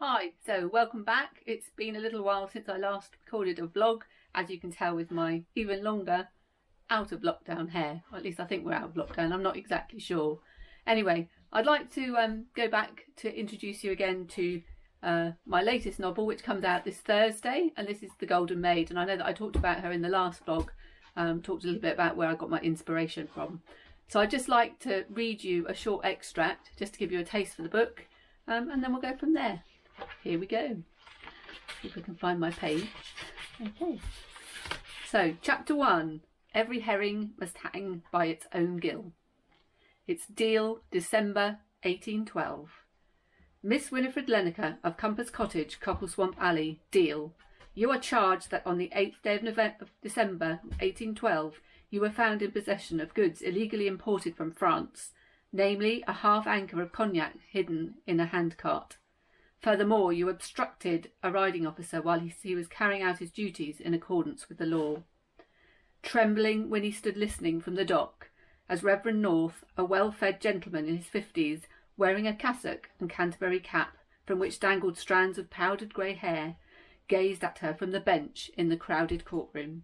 Hi, so welcome back. It's been a little while since I last recorded a vlog, as you can tell with my even longer out of lockdown hair. Or at least I think we're out of lockdown, I'm not exactly sure. Anyway, I'd like to go back to introduce you again to my latest novel, which comes out this Thursday, and this is The Golden Maid. And I know that I talked about her in the last vlog, talked a little bit about where I got my inspiration from. So I'd just like to read you a short extract, just to give you a taste for the book, and then we'll go from there. Here we go. See if I can find my page. Okay. So, chapter 1. Every herring must hang by its own gill. It's Deal, December 1812. Miss Winifred Lenniker of Compass Cottage, Cockleswamp Alley, Deal. You are charged that on the 8th day of December 1812 you were found in possession of goods illegally imported from France, namely a half anchor of cognac hidden in a handcart. Furthermore, you obstructed a riding officer while he was carrying out his duties in accordance with the law. Trembling, Winnie stood listening from the dock, as Reverend North, a well-fed gentleman in his 50s, wearing a cassock and Canterbury cap, from which dangled strands of powdered grey hair, gazed at her from the bench in the crowded courtroom.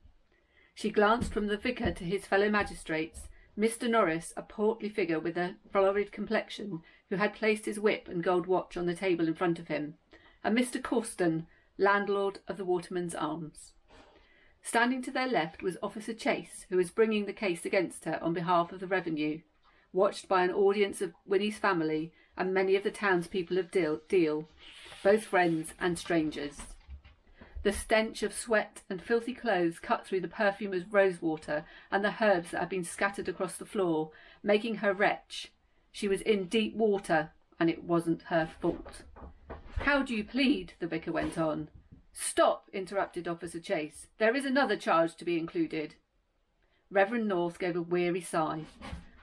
She glanced from the vicar to his fellow magistrates, Mr. Norris, a portly figure with a florid complexion, who had placed his whip and gold watch on the table in front of him, and Mr. Corston, landlord of the Waterman's Arms. Standing to their left was Officer Chase, who was bringing the case against her on behalf of the revenue, watched by an audience of Winnie's family and many of the townspeople of Deal, both friends and strangers. The stench of sweat and filthy clothes cut through the perfumer's rosewater and the herbs that had been scattered across the floor, making her retch. She was in deep water, and it wasn't her fault. "How do you plead?" the vicar went on. "Stop," interrupted Officer Chase. "There is another charge to be included." Reverend North gave a weary sigh.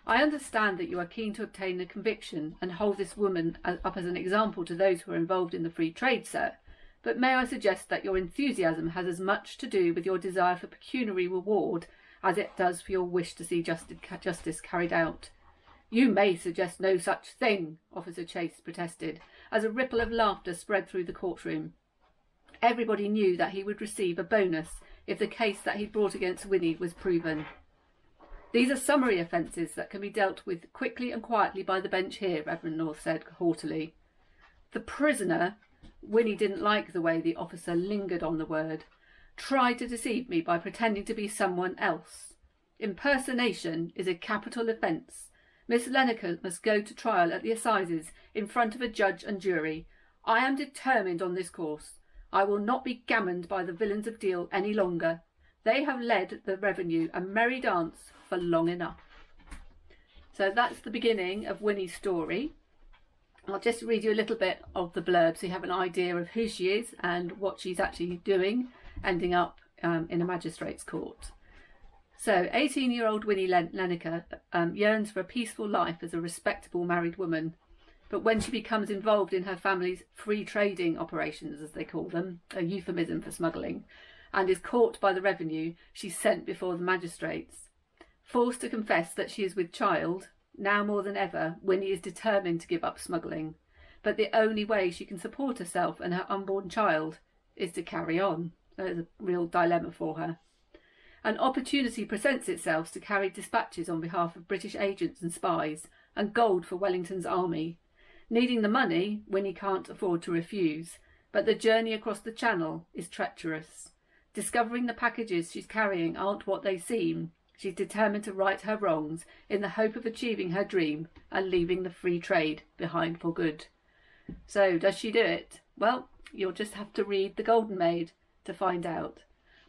"I understand that you are keen to obtain a conviction and hold this woman up as an example to those who are involved in the free trade, sir. But may I suggest that your enthusiasm has as much to do with your desire for pecuniary reward as it does for your wish to see justice carried out?" "You may suggest no such thing," Officer Chase protested, as a ripple of laughter spread through the courtroom. Everybody knew that he would receive a bonus if the case that he brought against Winnie was proven. "These are summary offences that can be dealt with quickly and quietly by the bench here," Reverend North said haughtily. "The prisoner," Winnie didn't like the way the officer lingered on the word, "tried to deceive me by pretending to be someone else. Impersonation is a capital offence. Miss Lenniker must go to trial at the assizes in front of a judge and jury. I am determined on this course. I will not be gammoned by the villains of Deal any longer. They have led the revenue a merry dance for long enough." So that's the beginning of Winnie's story. I'll just read you a little bit of the blurb so you have an idea of who she is and what she's actually doing, ending up in a magistrate's court. So, 18-year-old Winnie Lenniker yearns for a peaceful life as a respectable married woman. But when she becomes involved in her family's free trading operations, as they call them, a euphemism for smuggling, and is caught by the revenue, she's sent before the magistrates. Forced to confess that she is with child, now more than ever, Winnie is determined to give up smuggling. But the only way she can support herself and her unborn child is to carry on. There's a real dilemma for her. An opportunity presents itself to carry dispatches on behalf of British agents and spies, and gold for Wellington's army. Needing the money, Winnie can't afford to refuse, but the journey across the Channel is treacherous. Discovering the packages she's carrying aren't what they seem, she's determined to right her wrongs in the hope of achieving her dream and leaving the free trade behind for good. So, does she do it? Well, you'll just have to read The Golden Maid to find out.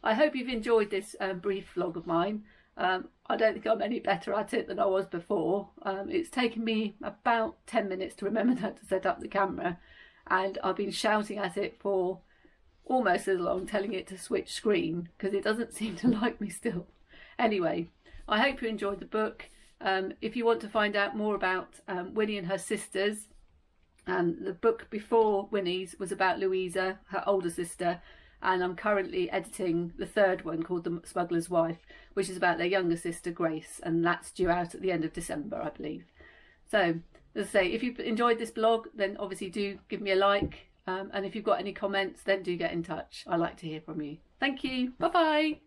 I hope you've enjoyed this brief vlog of mine. I don't think I'm any better at it than I was before. It's taken me about 10 minutes to remember how to set up the camera, and I've been shouting at it for almost as long, telling it to switch screen, because it doesn't seem to like me still. Anyway, I hope you enjoyed the book. If you want to find out more about Winnie and her sisters, the book before Winnie's was about Louisa, her older sister, and I'm currently editing the third one called The Smuggler's Wife, which is about their younger sister Grace, and that's due out at the end of December, I believe. So, as I say, if you've enjoyed this blog, then obviously do give me a like, And if you've got any comments, then do get in touch. I like to hear from you. Thank you. Bye bye.